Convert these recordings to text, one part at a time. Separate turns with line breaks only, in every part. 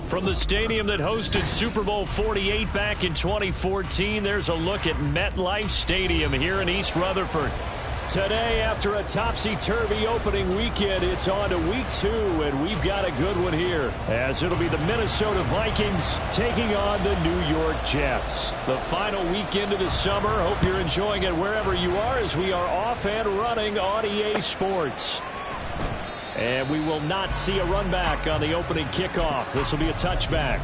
From the stadium that hosted Super Bowl 48 back in 2014, there's a look at MetLife Stadium here in East Rutherford. Today, after a topsy-turvy opening weekend, it's on to week 2, and we've got a good one here, as it'll be the Minnesota Vikings taking on the New York Jets. The final weekend of the summer. Hope you're enjoying it wherever you are, as we are off and running on EA Sports. And we will not see a run back on the opening kickoff. This will be a touchback.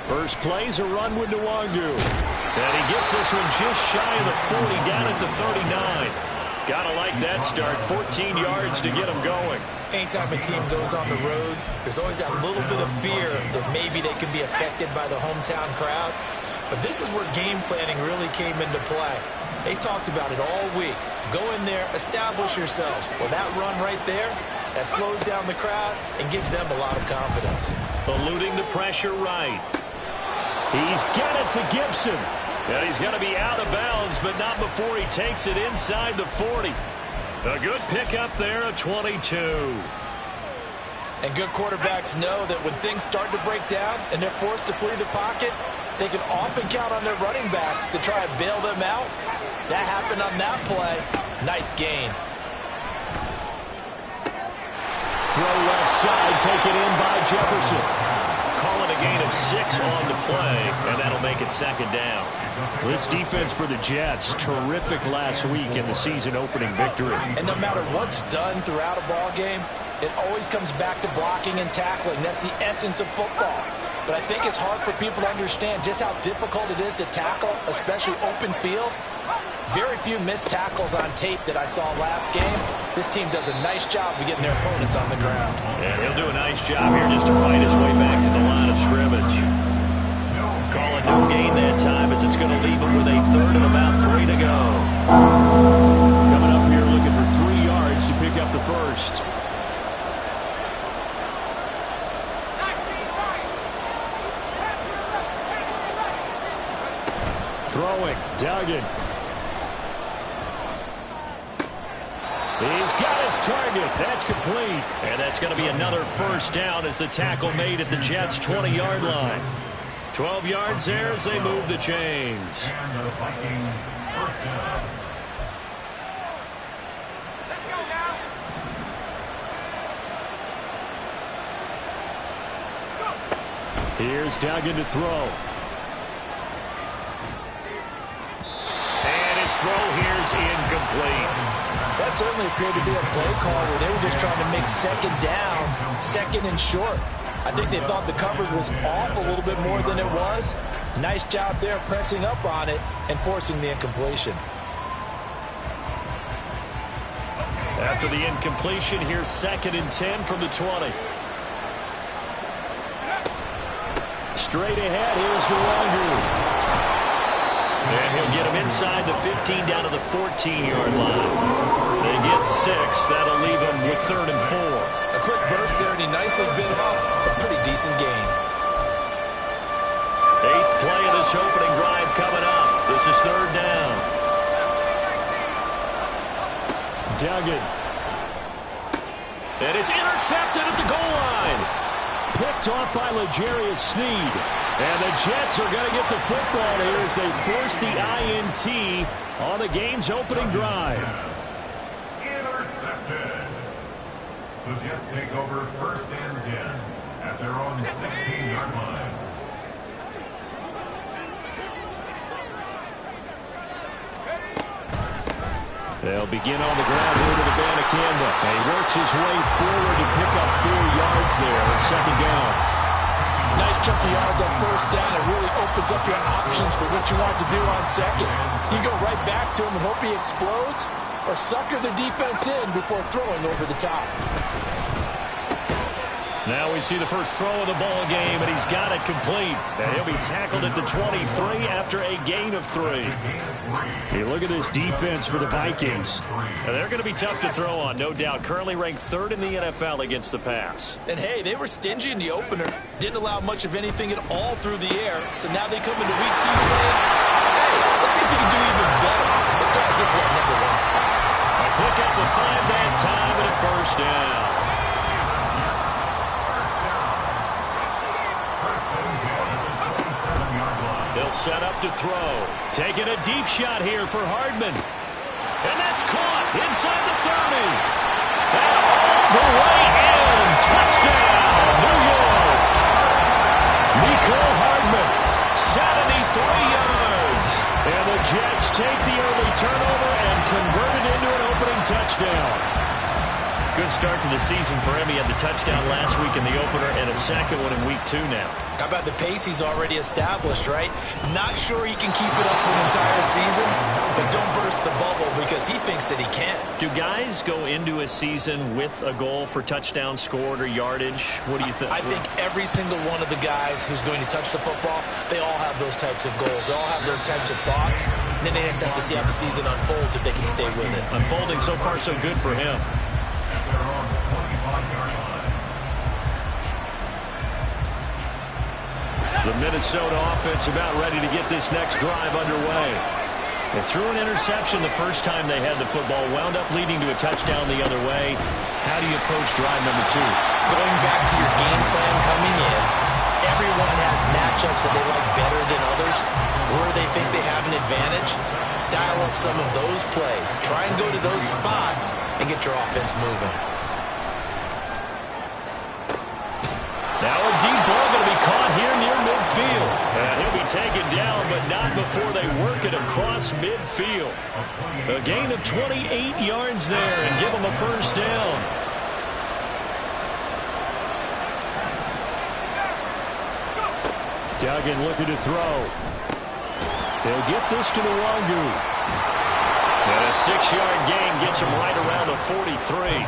First play's a run with Nwangu. And he gets this one just shy of the 40, down at the 39. Gotta like that start. 14 yards to get him going.
Anytime a team goes on the road, there's always that little bit of fear that maybe they can be affected by the hometown crowd. But this is where game planning really came into play. They talked about it all week. Go in there, establish yourselves. Well, that run right there, that slows down the crowd and gives them a lot of confidence.
Eluding the pressure right. He's got it to Gibson. And he's going to be out of bounds, but not before he takes it inside the 40. A good pickup there, a 22.
And good quarterbacks know that when things start to break down and they're forced to flee the pocket, they can often count on their running backs to try and bail them out. That happened on that play. Nice gain.
Throw left side, taken in by Jefferson. Calling a gain of 6 on the play, and that'll make it second down. This defense for the Jets, terrific last week in the season-opening victory.
And no matter what's done throughout a ball game, it always comes back to blocking and tackling. That's the essence of football. But I think it's hard for people to understand just how difficult it is to tackle, especially open field. Very few missed tackles on tape that I saw last game. This team does a nice job of getting their opponents on the ground.
And he'll do a nice job here just to fight his way back to the line of scrimmage. Calling no gain that time, as it's going to leave him with a third and about 3 to go. Coming up here looking for 3 yards to pick up the first. Throwing, Duggan. He's got his target. That's complete. And that's going to be another first down as the tackle made at the Jets' 20-yard line. 12 yards there as they move the chains.
And the Vikings first down.
Let's go now.
Here's Duggan to throw. And his throw here's incomplete.
That certainly appeared to be a play call where they were just trying to make second down, second and short. I think they thought the coverage was off a little bit more than it was. Nice job there pressing up on it and forcing the incompletion.
After the incompletion, here's 2nd and 10 from the 20. Straight ahead, here's Nwangu. And he'll get him inside the 15 down to the 14-yard line. They get 6. That'll leave him with 3rd and 4.
A quick burst there, and he nicely bit off a pretty decent gain.
8th play of this opening drive coming up. This is 3rd down. Duggan. And it's intercepted at the goal line. Picked off by L'Jarius Sneed. And the Jets are going to get the football here as they force the INT on the game's opening drive.
Intercepted. The Jets take over 1st and 10 at their own 16-yard line.
They'll begin on the ground here with Abanikanda. And he works his way forward to pick up 4 yards there on 2nd down.
Nice chunk of yards on 1st down. It really opens up your options for what you want to do on 2nd. You go right back to him and hope he explodes, or sucker the defense in before throwing over the top.
Now we see the first throw of the ball game, and he's got it complete. And he'll be tackled at the 23 after a gain of 3. Hey, look at this defense for the Vikings. Now, they're going to be tough to throw on, no doubt. Currently ranked 3rd in the NFL against the pass.
And, hey, they were stingy in the opener. Didn't allow much of anything at all through the air. So now they come into week 2 saying, hey, let's see if we can do even better. Let's go and get to that #1 spot.
A pick up the 5 that time and a first down. They'll set up to throw. Taking a deep shot here for Hardman. And that's caught inside the 30. And all the way in. Touchdown, New York. Nico Hardman, 73 yards. And the Jets take the early turnover and convert it into an opening touchdown. Good start to the season for him. He had the touchdown last week in the opener and a second one in week 2 now.
How about the pace he's already established, right? Not sure he can keep it up for an entire season, but don't burst the bubble because he thinks that he can.
Do guys go into a season with a goal for touchdowns scored or yardage? What do you think?
I think every single one of the guys who's going to touch the football, they all have those types of goals. They all have those types of thoughts. And then they just have to see how the season unfolds if they can stay with it.
Unfolding so far so good for him. The Minnesota offense about ready to get this next drive underway. They threw an interception the first time they had the football, wound up leading to a touchdown the other way. How do you approach drive number 2?
Going back to your game plan coming in, everyone has matchups that they like better than others, where they think they have an advantage. Dial up some of those plays. Try and go to those spots and get your offense moving.
Now a deep ball going to be caught here near midfield. And he'll be taken down, but not before they work it across midfield. A gain of 28 yards there and give him a first down. Duggan looking to throw. They'll get this to Nwangu. And a 6-yard gain gets him right around the 43.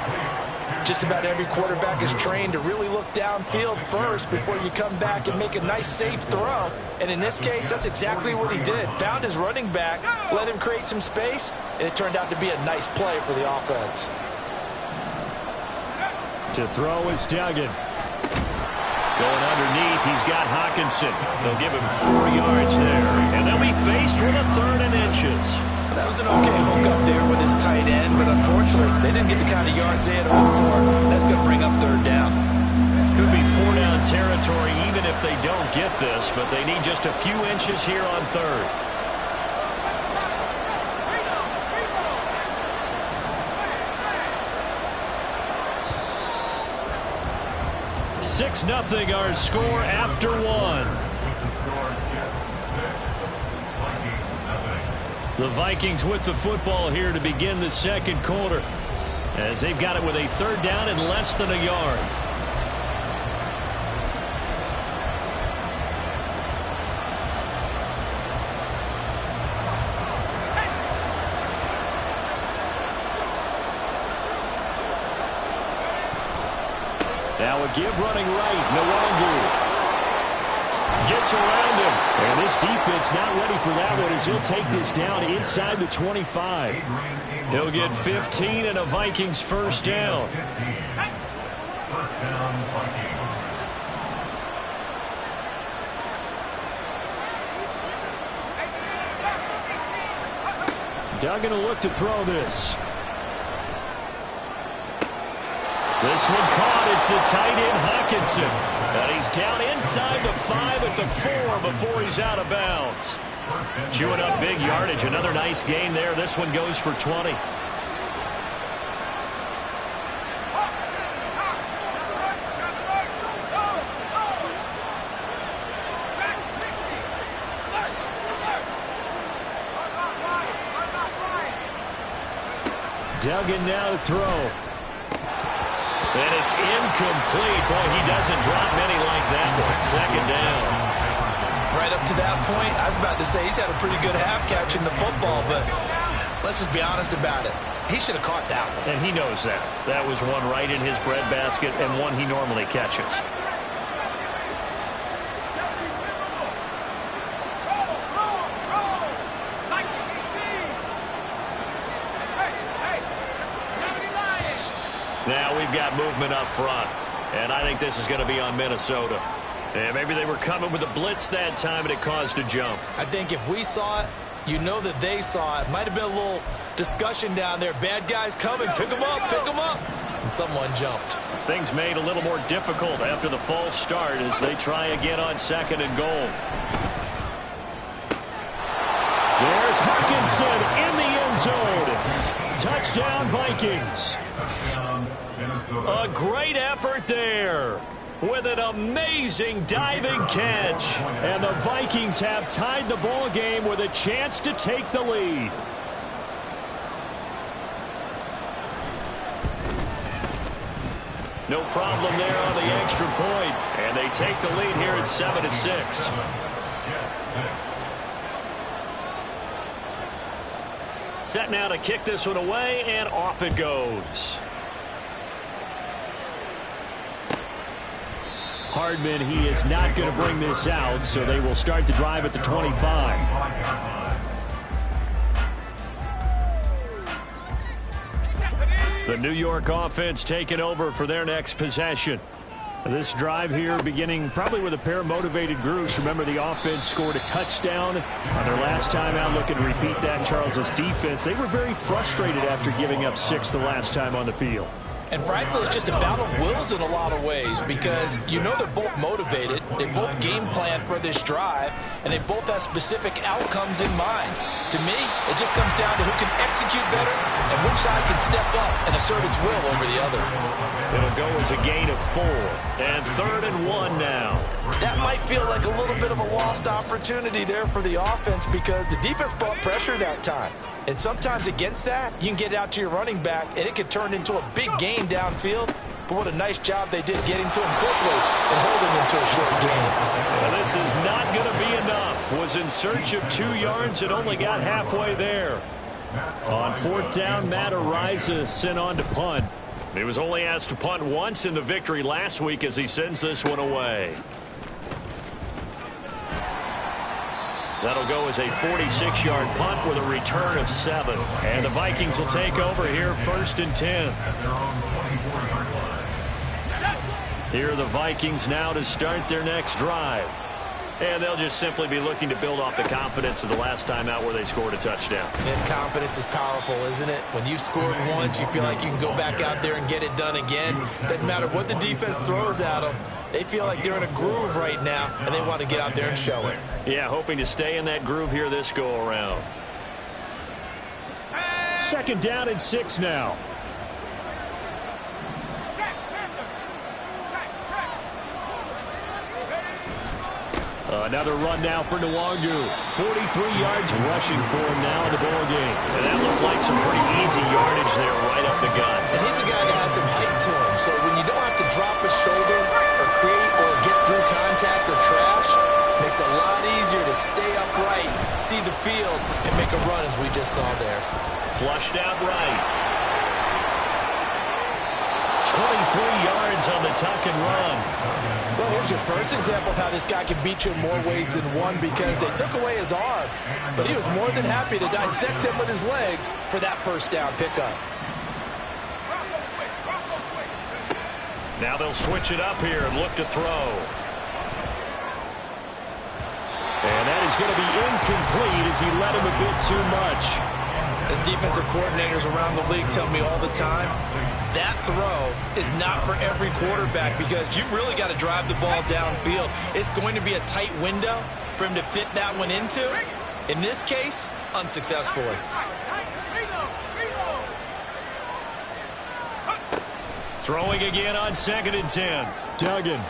Just about every quarterback is trained to really look downfield first before you come back and make a nice, safe throw. And in this case, that's exactly what he did. Found his running back, let him create some space, and it turned out to be a nice play for the offense.
To throw is Duggan. Going underneath, he's got Hawkinson. They'll give him 4 yards there. And they'll be faced with a 3rd and inches.
That was an okay hook up there with his tight end, but unfortunately, they didn't get the kind of yards they had hoped for. That's going to bring up 3rd down.
Could be 4-down territory even if they don't get this, but they need just a few inches here on 3rd. Nothing our score after 1. The Vikings with the football here to begin the second quarter, as they've got it with a 3rd down and less than a yard. Now a give running right. Nwangu gets around him. And this defense not ready for that one as he'll take this down inside the 25. He'll get 15 and a Vikings first down. Duggan will look to throw this. This one caught. It's the tight end Hawkinson. And he's down inside the 5 at the 4 before he's out of bounds. Chewing up big yardage. Another nice gain there. This one goes for 20. Duggan now to throw. And it's incomplete. Boy, he doesn't drop many like that one. 2nd down.
Right up to that point, I was about to say he's had a pretty good half catching the football, but let's just be honest about it. He should have caught that one.
And he knows that. That was one right in his breadbasket and one he normally catches. Now we've got movement up front. And I think this is going to be on Minnesota. And maybe they were coming with a blitz that time and it caused a jump.
I think if we saw it, you know that they saw it. Might have been a little discussion down there. Bad guys coming. Pick them up. Pick them up. And someone jumped.
Things made a little more difficult after the false start as they try again on 2nd and goal. There's Hawkinson in the end zone. Touchdown, Vikings. A great effort there with an amazing diving catch. And the Vikings have tied the ball game with a chance to take the lead. No problem there on the extra point. And they take the lead here at 7-6. Set now to kick this one away, and off it goes. Hardman, he is not going to bring this out, so they will start the drive at the 25. The New York offense taking over for their next possession. This drive here beginning probably with a pair of motivated groups. Remember, the offense scored a touchdown on their last time out. Looking to repeat that. Charles's defense, they were very frustrated after giving up 6 the last time on the field.
And frankly, it's just a battle of wills in a lot of ways because you know they're both motivated, they both game plan for this drive, and they both have specific outcomes in mind. To me, it just comes down to who can execute better and which side can step up and assert its will over the other.
It'll go as a gain of 4, and 3rd and 1 now.
That might feel like a little bit of a lost opportunity there for the offense because the defense brought pressure that time. And sometimes against that, you can get it out to your running back, and it could turn into a big gain downfield. But what a nice job they did getting to him quickly and holding him to a short gain.
And this is not going to be enough. Was in search of 2 yards and only got halfway there. On 4th down, Matt Ariza sent on to punt. He was only asked to punt once in the victory last week as he sends this one away. That'll go as a 46-yard punt with a return of 7. And the Vikings will take over here 1st and 10. Here are the Vikings now to start their next drive. And they'll just simply be looking to build off the confidence of the last time out where they scored a touchdown.
And confidence is powerful, isn't it? When you've scored once, you feel like you can go back out there and get it done again. Doesn't matter what the defense throws at them. They feel like they're in a groove right now, and they want to get out there and show it.
Yeah, hoping to stay in that groove here this go-around. 2nd down and 6 now. Another run now for Nwangu. 43 yards rushing for him now in the ball game. And that looked like some pretty easy yardage there right up the gut.
And he's a guy that has some height to him. So when you don't have to drop a shoulder or create or get through contact or trash, it makes it a lot easier to stay upright, see the field, and make a run as we just saw there.
Flushed out right. 23 yards on the tuck and run.
Well, here's your first example of how this guy can beat you in more ways than one because they took away his arm, but he was more than happy to dissect them with his legs for that 1st down pickup.
Now they'll switch it up here and look to throw. And that is going to be incomplete as he led him a bit too much.
As defensive coordinators around the league tell me all the time, that throw is not for every quarterback because you've really got to drive the ball downfield. It's going to be a tight window for him to fit that one into. In this case, unsuccessfully.
Throwing again on 2nd and 10. Duggan.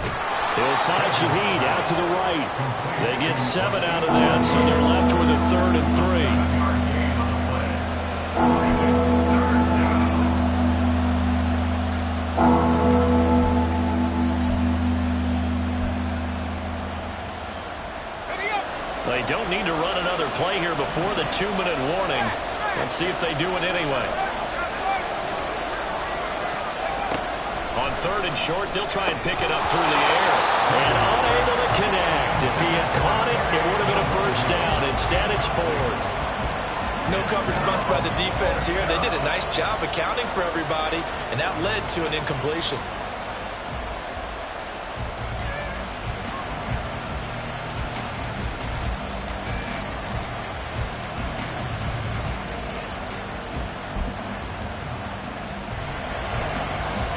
He'll find Shaheed out to the right. They get 7 out of that, so they're left with a 3rd and 3. They don't need to run another play here before the 2-minute warning. Let's see if they do it anyway. On 3rd and short, they'll try and pick it up through the air. And unable to connect. If he had caught it, it would have been a first down. Instead, it's 4th.
No coverage bust by the defense here. They did a nice job accounting for everybody, and that led to an incompletion.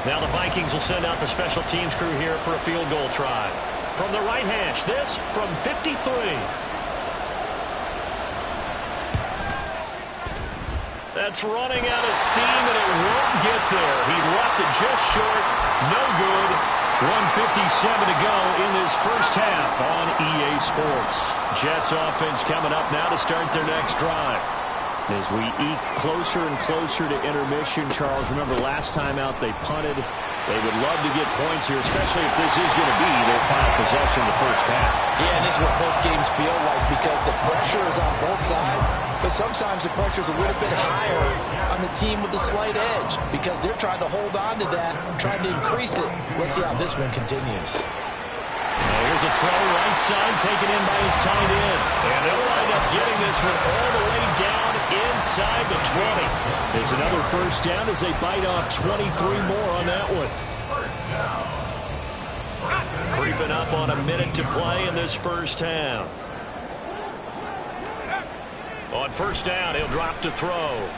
Now the Vikings will send out the special teams crew here for a field goal try. From the right hash, this from 53. That's running out of steam, and it won't get there. He left it just short. No good. 1:57 to go in this first half on EA Sports. Jets offense coming up now to start their next drive. As we eke closer and closer to intermission, Charles, remember last time out they punted. They would love to get points here, especially if this is going to be their final possession of the first half.
Yeah, and this is what close games feel like because the pressure is on both sides, but sometimes the pressure is a little bit higher on the team with the slight edge because they're trying to hold on to that, trying to increase it. Let's see how this one continues.
Here's a throw right side taken in by his tight end. And they'll wind up getting this one all the way down inside the 20. It's another first down as they bite off 23 more on that one. Creeping up on a minute to play in this first half. On first down, he'll drop to throw.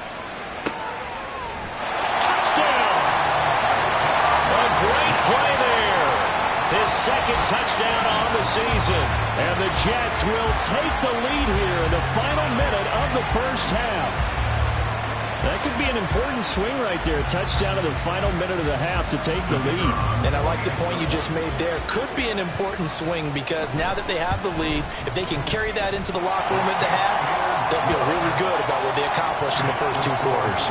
Touchdown! A great play there. His second touchdown on the season. And the Jets will take the lead here in the final minute of the first half. That could be an important swing right there. Touchdown in the final minute of the half to take the lead.
And I like the point you just made there. Could be an important swing because now that they have the lead, if they can carry that into the locker room at the half, they'll feel really good about what they accomplished in the first 2 quarters.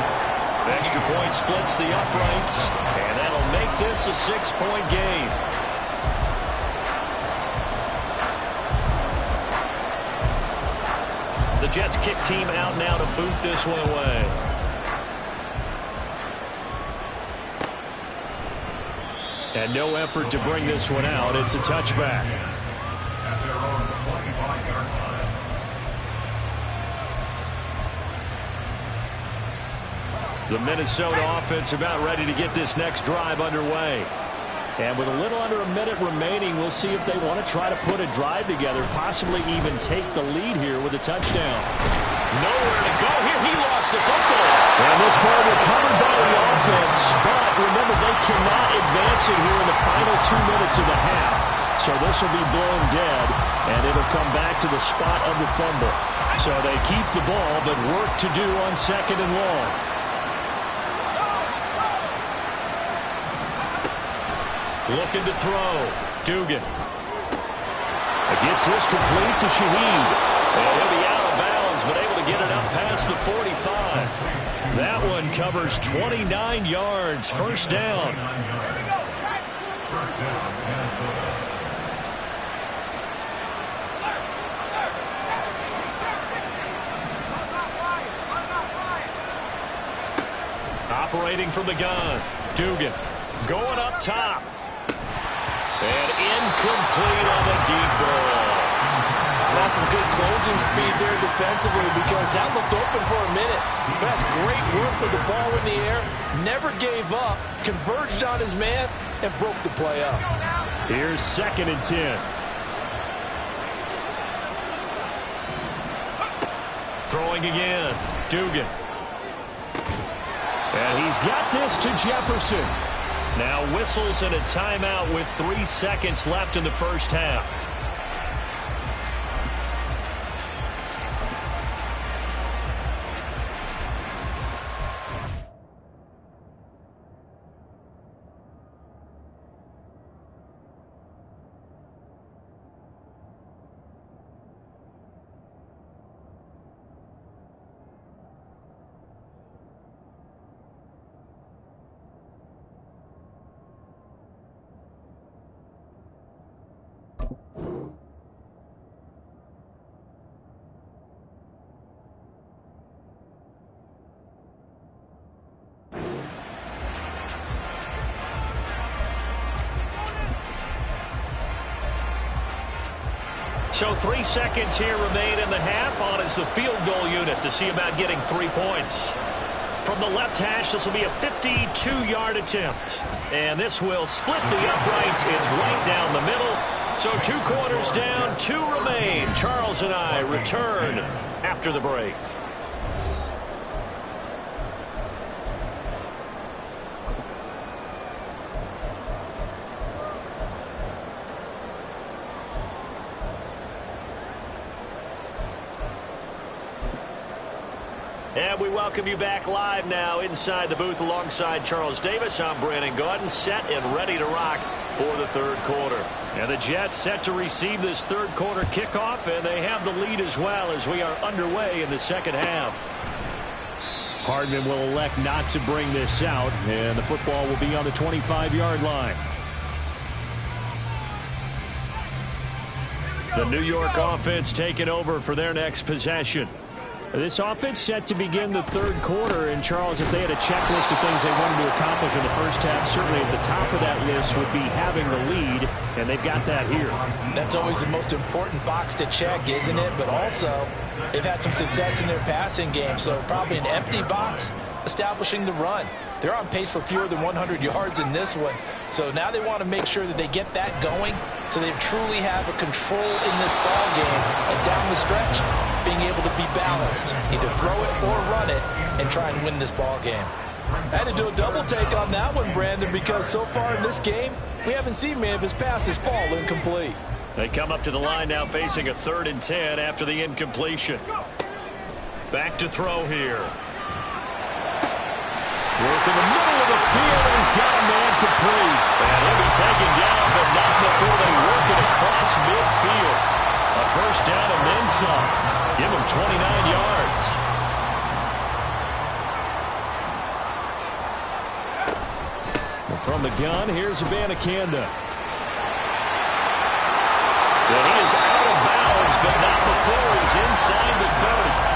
Extra point splits the uprights, and that'll make this a 6-point game. The Jets kick team out now to boot this one away. And no effort to bring this one out. It's a touchback. The Minnesota offense about ready to get this next drive underway. And with a little under a minute remaining, we'll see if they want to try to put a drive together, possibly even take the lead here with a touchdown. Nowhere to go here. He lost the football. And this ball recovered by the offense. But remember, they cannot advance it here in the final 2 minutes of the half. So this will be blown dead, and it'll come back to the spot of the fumble. So they keep the ball, but work to do on 2nd and long. Looking to throw. Dugan. Gets this complete to Shaheed. And he'll be out of bounds, but able to get it up past the 45. That one covers 29 yards. First down. Operating from the gun. Dugan. Going up top. And incomplete on the deep ball.
That's some good closing speed there defensively because that looked open for a minute. But that's great work with the ball in the air. Never gave up. Converged on his man and broke the play up.
Here's 2nd and 10. Throwing again. Dugan. And he's got this to Jefferson. Now whistles and a timeout with 3 seconds left in the first half. So 3 seconds here remain in the half. On is the field goal unit to see about getting 3 points. From the left hash, this will be a 52-yard attempt. And this will split the uprights. It's right down the middle. So 2 quarters down, 2 remain. Charles and I return after the break. And we welcome you back live now inside the booth alongside Charles Davis. I'm Brandon Gaudin, set and ready to rock for the third quarter. And the Jets set to receive this third quarter kickoff, and they have the lead as well as we are underway in the second half. Hardman will elect not to bring this out, and the football will be on the 25-yard line. The New York offense taking over for their next possession. This offense set to begin the third quarter, and Charles, if they had a checklist of things they wanted to accomplish in the first half, certainly at the top of that list would be having the lead, and they've got that here. That's always the most important box to check, isn't it? But also, they've had some success in their passing game, so probably an empty box establishing the run. They're on pace for fewer than 100 yards in this one, so now they want to make sure that they get that going so they truly have a control in this ball game, and down the stretch, being able to be balanced, either throw it or run it, and try and win this ball game. I had to do a double take on that one, Brandon, because so far in this game, we haven't seen many of his passes fall incomplete. They come up to the line now facing a 3rd and 10 after the incompletion. Back to throw here. Work in the middle of the field, and he's got a man complete. And he'll be taken down, but not before they work it across midfield. A first down and then some. Give him 29 yards. Well, from the gun, here's Abanikanda. And he is out of bounds, but not before he's inside the 30.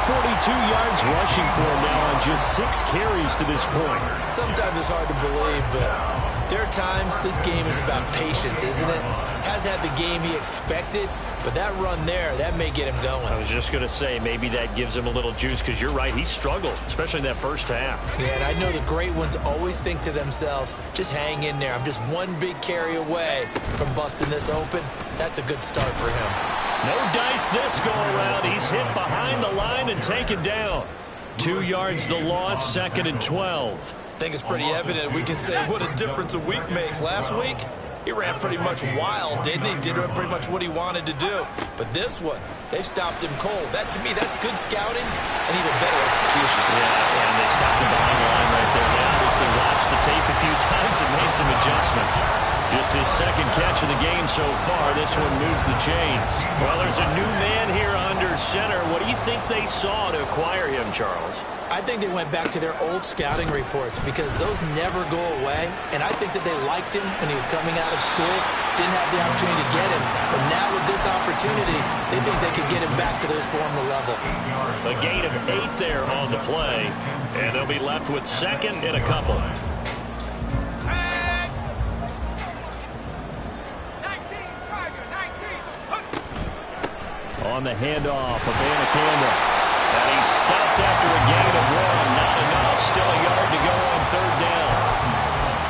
42 yards rushing for him now on just 6 carries to this point. Sometimes it's hard to believe, but there are times this game is about patience, isn't it? Has had the game he expected, but that run there, that may get him going. I was just going to say, maybe that gives him a little juice, because you're right, he struggled, especially in that first half. Yeah, and I know the great ones always think to themselves, just hang in there. I'm just one big carry away from busting this open. That's a good start for him. No dice this go-around. He's hit behind the line and taken down. 2 yards the loss, 2nd and 12.
I think it's pretty evident we can say what a difference a week makes. Last week, he ran pretty much wild, didn't he? Did pretty much what he wanted to do. But this one, they stopped him cold. That, to me, that's good scouting and even better execution.
Yeah, and they stopped him behind the line right there. They obviously watched the tape a few times and made some adjustments. Just his 2nd catch of the game so far. This one moves the chains. Well, there's a new man here under center. What do you think they saw to acquire him, Charles?
I think they went back to their old scouting reports because those never go away. And I think that they liked him when he was coming out of school. Didn't have the opportunity to get him. But now with this opportunity, they think they can get him back to this former level.
A gain of 8 there on the play. And they'll be left with 2nd and a couple. On the handoff of Abanikanda. And he's stopped after a gain of 1. Not enough. Still a yard to go on 3rd down.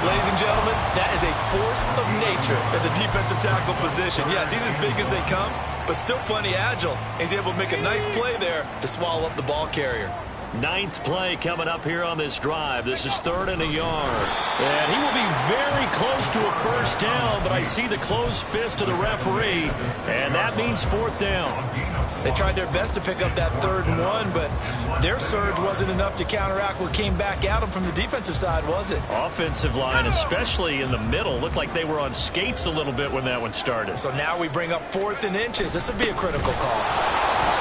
Ladies and gentlemen, that is a force of nature at the defensive tackle position. Yes, he's as big as they come, but still plenty agile. He's able to make a nice play there to swallow up the ball carrier.
9th play coming up here on this drive. This is 3rd and a yard. And he will be very close to a first down, but I see the closed fist of the referee, and that means 4th down.
They tried their best to pick up that 3rd and 1, but their surge wasn't enough to counteract what came back at them from the defensive side, was it?
Offensive line, especially in the middle, looked like they were on skates a little bit when that one started.
So now we bring up 4th and inches. This would be a critical call.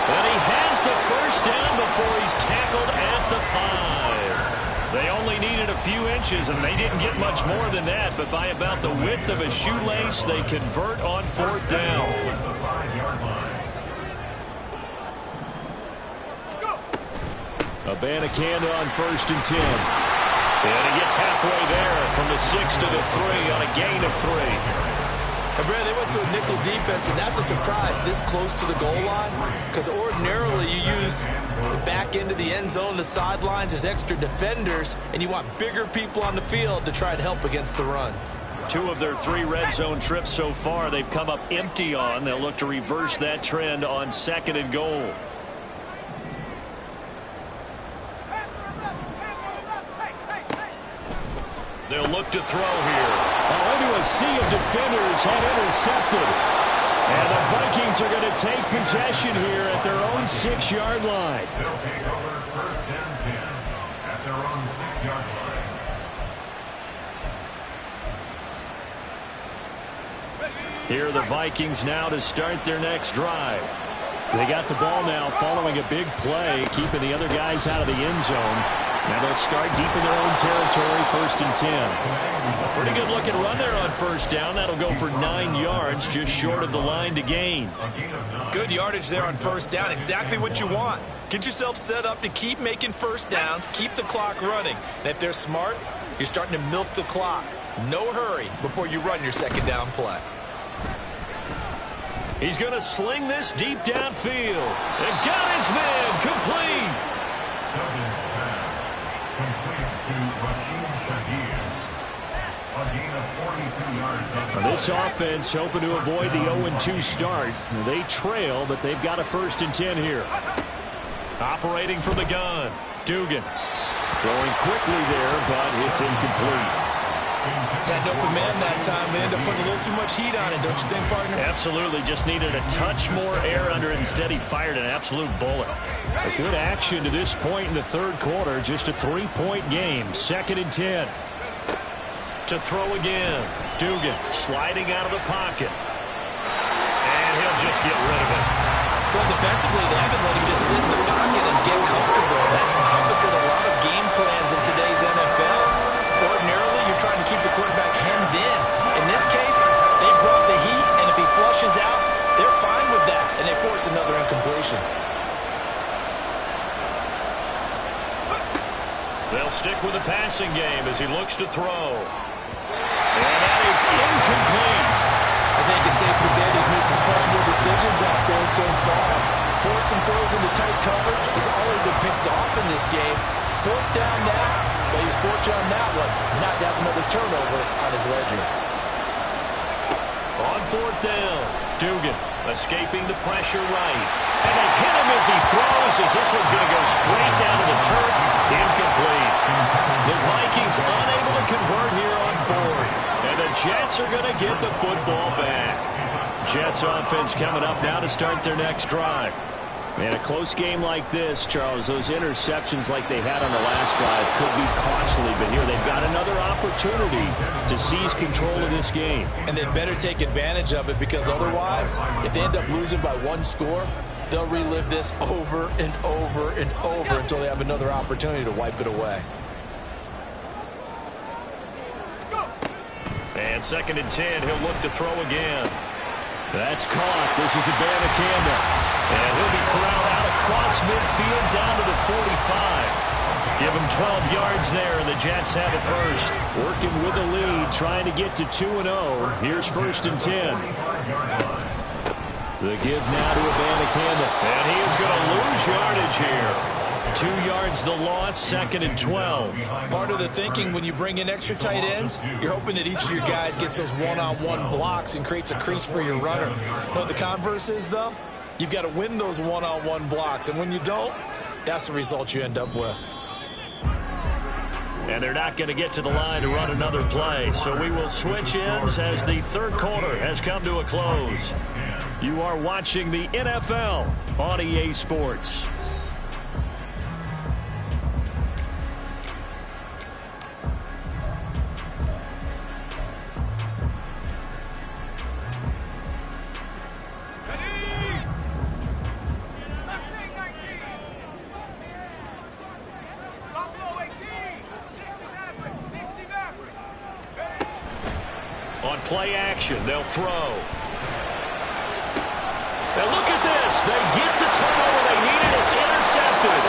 And he has the first down before he's tackled at the 5. They only needed a few inches, and they didn't get much more than that, but by about the width of a shoelace, they convert on 4th down. Abanikanda on 1st and 10. And he gets halfway there from the 6 to the 3 on a gain of 3.
And Brad, they went to a nickel defense, and that's a surprise this close to the goal line, because ordinarily you use the back end of the end zone, the sidelines as extra defenders, and you want bigger people on the field to try and help against the run.
2 of their 3 red zone trips so far they've come up empty on. They'll look to reverse that trend on 2nd and goal. They'll look to throw here. Into a sea of defenders and intercepted. And the Vikings are going to take possession here at their own 6-yard line.
They'll take over 1st and 10 at their own 6-yard line.
Here are the Vikings now to start their next drive. They got the ball now following a big play, keeping the other guys out of the end zone. Now they'll start deep in their own territory, 1st and 10. A pretty good looking run there on 1st down. That'll go for 9 yards, just short of the line to gain.
Good yardage there on 1st down. Exactly what you want. Get yourself set up to keep making 1st downs, keep the clock running. And if they're smart, you're starting to milk the clock. No hurry before you run your 2nd down play.
He's going to sling this deep downfield. And got his man complete.
Duggan's pass complete to Rashid Shaheed. A gain of 42 yards.
This offense hoping to avoid the 0-2 start. They trail, but they've got a 1st and 10 here. Operating from the gun. Dugan throwing quickly there, but it's incomplete.
Had an open man that time. They ended up putting a little too much heat on it, don't you think, partner?
Absolutely. Just needed a touch more air under it. Instead, he fired an absolute bullet. A good action to this point in the 3rd quarter. Just a 3-point game. 2nd and 10. To throw again. Dugan sliding out of the pocket. And he'll just get rid of it.
Well, defensively, they haven't let him just sit in the pocket and get comfortable. That's opposite a lot of game plans in today's NFL. Ordinarily, you're trying to keep the quarterback hemmed in. In this case, they brought the heat, and if he flushes out, they're fine with that, and they force another incompletion.
They'll stick with the passing game as he looks to throw. And that is incomplete.
I think it's safe to say he's made some questionable decisions out there so far. Force some throws into tight coverage has already been picked off in this game. 4th down now, but he was fortunate on that one, not to have another turnover on his ledger.
On 4th down, Dugan escaping the pressure right. And they hit him as he throws, as this one's going to go straight down to the turf. Incomplete. The Vikings unable to convert here on 4th. And the Jets are going to get the football back. Jets offense coming up now to start their next drive. Man, a close game like this, Charles, those interceptions like they had on the last drive could be costly. But here they've got another opportunity to seize control of this game.
And they'd better take advantage of it, because otherwise, if they end up losing by 1 score, they'll relive this over and over and over until they have another opportunity to wipe it away.
And 2nd and 10, he'll look to throw again. That's caught. This is Abanikanda. And he'll be corralled out across midfield down to the 45. Give him 12 yards there, and the Jets have it 1st. Working with the lead, trying to get to 2-0. Here's 1st and 10. The give now to Abanikanda. And he is going to lose yardage here. 2 yards the loss, 2nd and 12.
Part of the thinking when you bring in extra tight ends, you're hoping that each of your guys gets those one-on-one blocks and creates a crease for your runner. You know what the converse is, though? You've got to win those one-on-one blocks, and when you don't, that's the result you end up with.
And they're not going to get to the line to run another play, so we will switch ends as the 3rd quarter has come to a close. You are watching the NFL on EA Sports. On play action, they'll throw. And look at this. They get the turnover they needed. It's intercepted.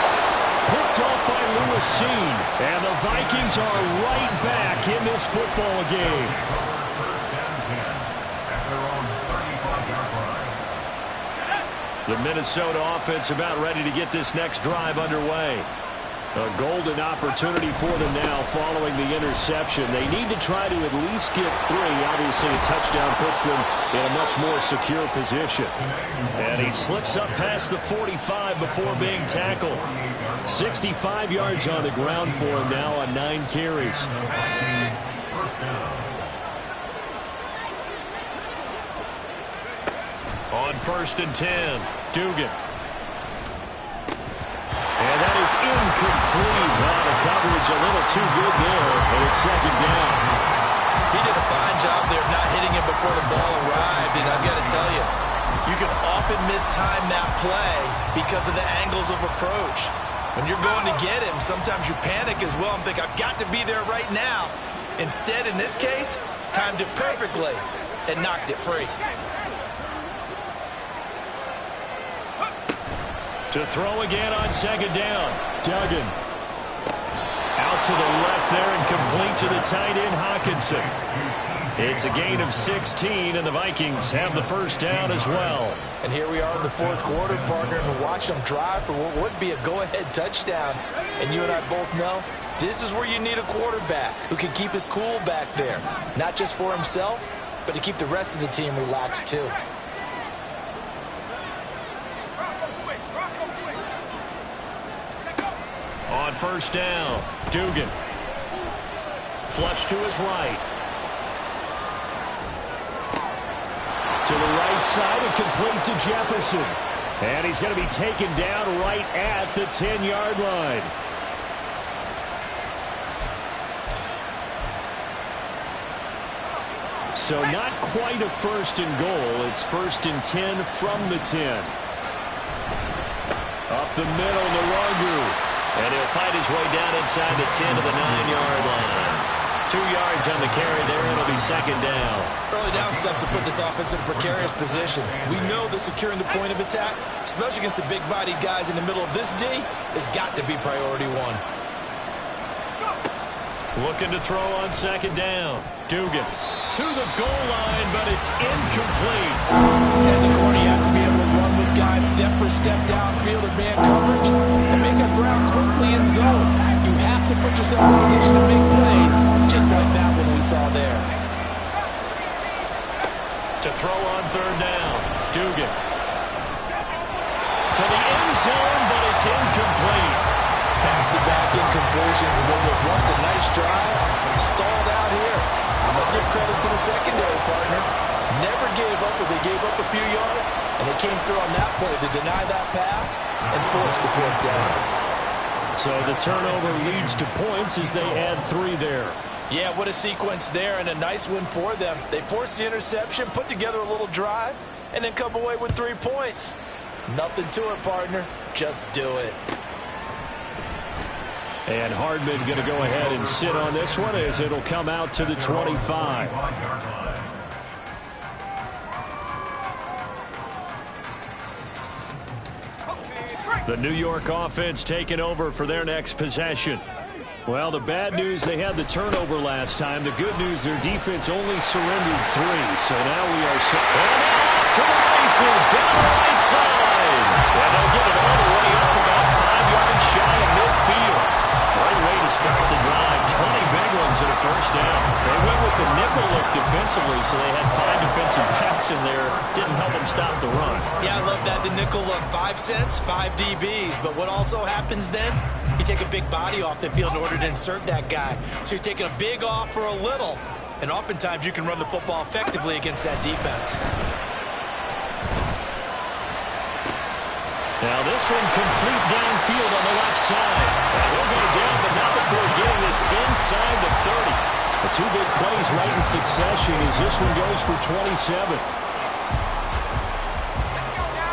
Picked off by Lewisine. And the Vikings are right back in this football game.
First and 10 at their
The Minnesota offense about ready to get this next drive underway. A golden opportunity for them now following the interception. They need to try to at least get 3. Obviously, a touchdown puts them in a much more secure position. And he slips up past the 45 before being tackled. 65 yards on the ground for him now on 9 carries. On 1st and 10, Dugan. And that is incomplete. Well, the coverage a little too good there, and it's 2nd down.
He did a fine job there of not hitting him before the ball arrived, and I've got to tell you, you can often mistime that play because of the angles of approach. When you're going to get him, sometimes you panic as well and think, I've got to be there right now. Instead, in this case, timed it perfectly and knocked it free.
To throw again on 2nd down. Duggan. Out to the left there and complete to the tight end, Hawkinson. It's a gain of 16, and the Vikings have the 1st down as well.
And here we are in the 4th quarter, partner, and we're watching them drive for what would be a go-ahead touchdown. And you and I both know this is where you need a quarterback who can keep his cool back there. Not just for himself, but to keep the rest of the team relaxed too.
On 1st down, Dugan. Flush to his right. To the right side and complete to Jefferson. And he's going to be taken down right at the 10-yard line. So not quite a 1st and goal. It's 1st and 10 from the 10. Up the middle, Nwogu. And he'll fight his way down inside the 10 to the 9-yard line. 2 yards on the carry there. It'll be 2nd down.
Early down steps will put this offense in a precarious position. We know that securing the point of attack, especially against the big-bodied guys in the middle of this D, has got to be priority 1.
Looking to throw on 2nd down. Dugan to the goal line, but it's incomplete.
As a corner, you have to be able to run with guys step for step downfield in man coverage and make up ground quickly in zone. You have to put yourself in position to make plays, just like that one we saw there.
To throw on 3rd down, Dugan. To the end zone, but it's incomplete.
Back-to-back incompletions in what was once a nice drive. Stalled out here. I'm going to give credit to the secondary, partner. Never gave up as they gave up a few yards, and they came through on that play to deny that pass and force the 4th down.
So the turnover leads to points as they add 3 there.
Yeah, what a sequence there, and a nice win for them. They forced the interception, put together a little drive, and then come away with 3 points. Nothing to it, partner. Just do it.
And Hardman going to go ahead and sit on this one as it'll come out to the 25. The New York offense taking over for their next possession. Well, the bad news, they had the turnover last time. The good news, their defense only surrendered 3. So now we are set. And off to the races down the right side. And they'll get it all the way up about 5 yards shy of midfield. Great way to start the drive. 20 big ones and a 1st down. They went with the nickel look defensively, so they had 5 defensive backs in there. Didn't help them stop the run. Yeah, I love that. The nickel look, 5 cents, 5 DBs. But what also happens then? You take a big body off the field in order to insert that guy. So you're taking a big off for a little. And oftentimes you can run the football effectively against that defense. Now this one complete downfield on the left side. And he'll go down, but not before getting this inside the 30. The 2 big plays right in succession as this one goes for 27.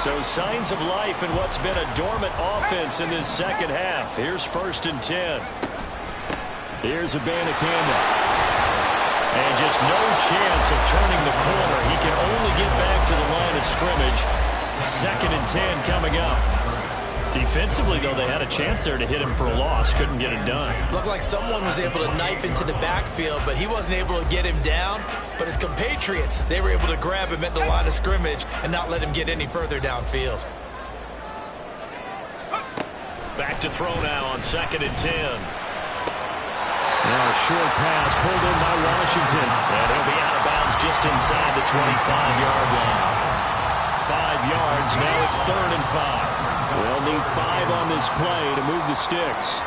So signs of life in what's been a dormant offense in this 2nd half. Here's 1st and 10. Here's Abanikanda. And just no chance of turning the corner. He can only get back to the line of scrimmage. 2nd and 10 coming up. Defensively, though, they had a chance there to hit him for a loss. Couldn't get it done. Looked like someone was able to knife into the backfield, but he wasn't able to get him down. But his compatriots, they were able to grab him at the line of scrimmage and not let him get any further downfield. Back to throw now on 2nd and 10. Now a short pass pulled in by Washington. And he'll be out of bounds just inside the 25-yard line. 5 yards. Now it's 3rd and 5. They'll need 5 on this play to move the sticks.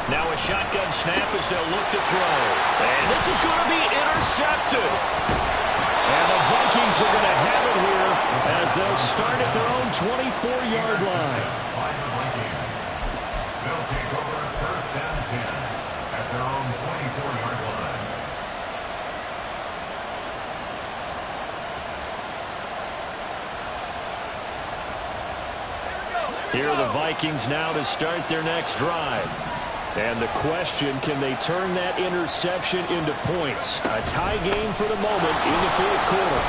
Now a shotgun snap as they'll look to throw. And this is going to be intercepted. And the Vikings are going to have it here as they'll start at their own 24-yard line.
They'll take over 1st and 10 at their own 24-yard line.
Here are the Vikings now to start their next drive. And the question, can they turn that interception into points? A tie game for the moment in the 4th quarter.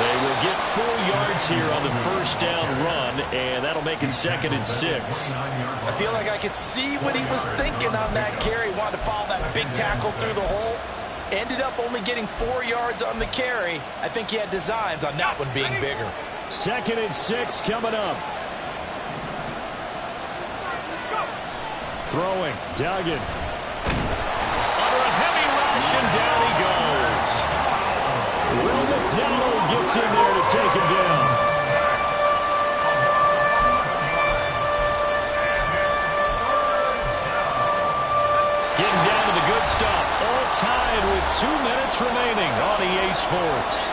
They will get 4 yards here on the 1st down run, and that'll make it 2nd and 6.
I feel like I could see what he was thinking on that carry. Wanted to follow that big tackle through the hole. Ended up only getting 4 yards on the carry. I think he had designs on that one being bigger.
2nd and 6 coming up. Throwing, Duggan. Under a heavy rush, and down he goes. Will McDonald gets in there to take him down. Getting down to the good stuff. All tied with 2 minutes remaining on EA Sports.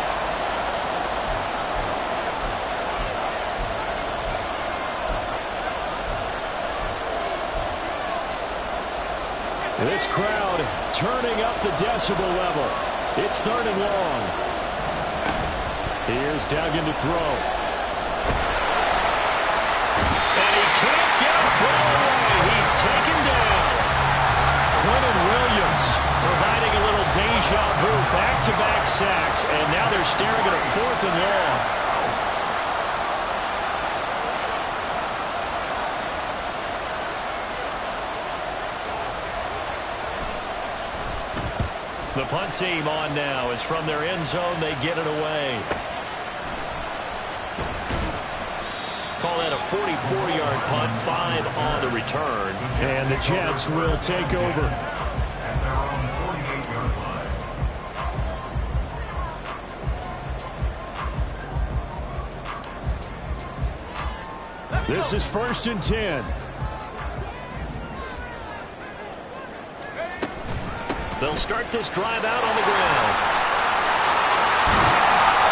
This crowd turning up the decibel level. It's 3rd and long. Here's Duggan to throw. And he can't get a throw away. He's taken down. Quentin Williams providing a little deja vu. Back-to-back sacks. And now they're staring at a 4th and long. The punt team on now is from their end zone. They get it away. Call that a 44-yard punt, 5 on the return. And the Jets will take over.
At their own 48-yard line.
This is 1st and 10. They'll start this drive out on the ground.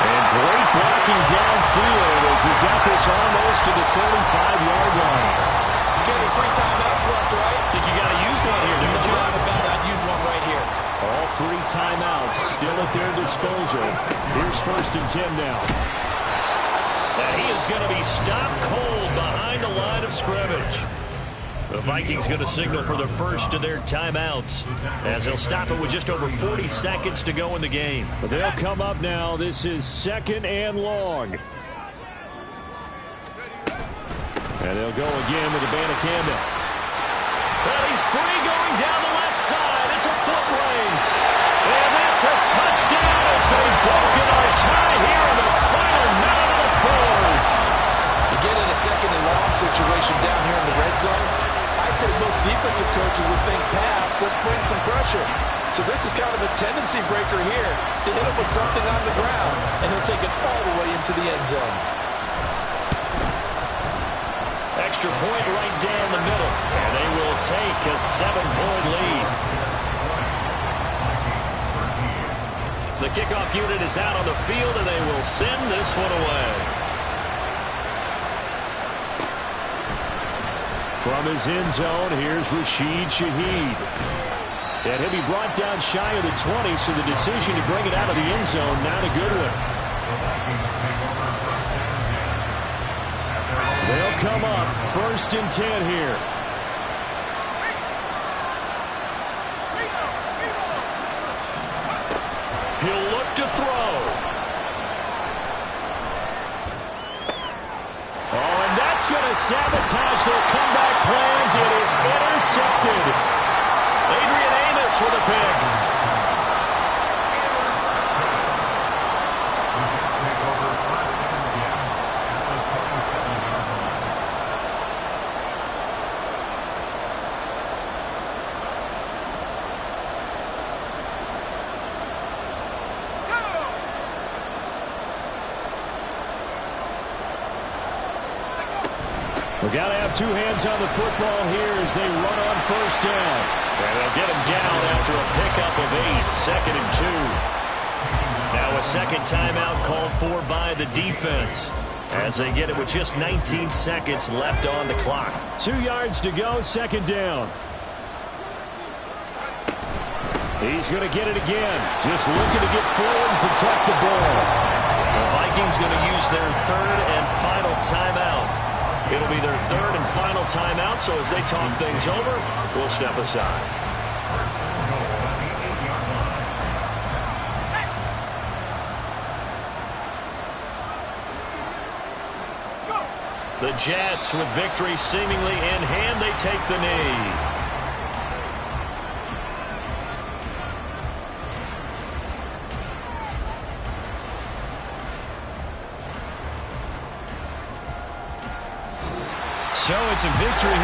And great blocking downfield as he's got this almost to the 45-yard line.
Okay, there's 3 timeouts left, right?
Think you got to use one here, don't you?
I'd use one right here.
All 3 timeouts still at their disposal. Here's 1st and 10 now. And he is going to be stopped cold behind the line of scrimmage. The Vikings going to signal for the first of their timeouts as they'll stop it with just over 40 seconds to go in the game. But they'll come up now. This is 2nd and long. And they'll go again with Abanikanda. Well, he's free going down the left side. It's a foot race. And that's a touchdown as they've broken our tie here in the final minute of the 4th.
You get in a 2nd and long situation down here in the red zone. I'd say most defensive coaches would think pass, let's bring some pressure. So this is kind of a tendency breaker here to hit him with something on the ground, and he'll take it all the way into the end zone.
Extra point right down the middle, and they will take a 7-point lead. The kickoff unit is out on the field, and they will send this one away. From his end zone, here's Rashid Shaheed. And he'll be brought down shy of the 20, so the decision to bring it out of the end zone, not a good one. They'll come up 1st and 10 here. He'll look to throw. Oh, and that's going to sabotage their comeback plans. It is intercepted. Adrian Amos with a pick. We got to have two hands on the football here as they run on first down. And they'll get him down after a pickup of 8, 2nd and 2. Now a second timeout called for by the defense as they get it with just 19 seconds left on the clock. 2 yards to go, second down. He's going to get it again. Just looking to get forward and protect the ball. The Vikings going to use their third and final timeout. It'll be their third and final timeout, so as they talk things over, we'll step aside. The Jets, with victory seemingly in hand, they take the knee. So it's a victory here.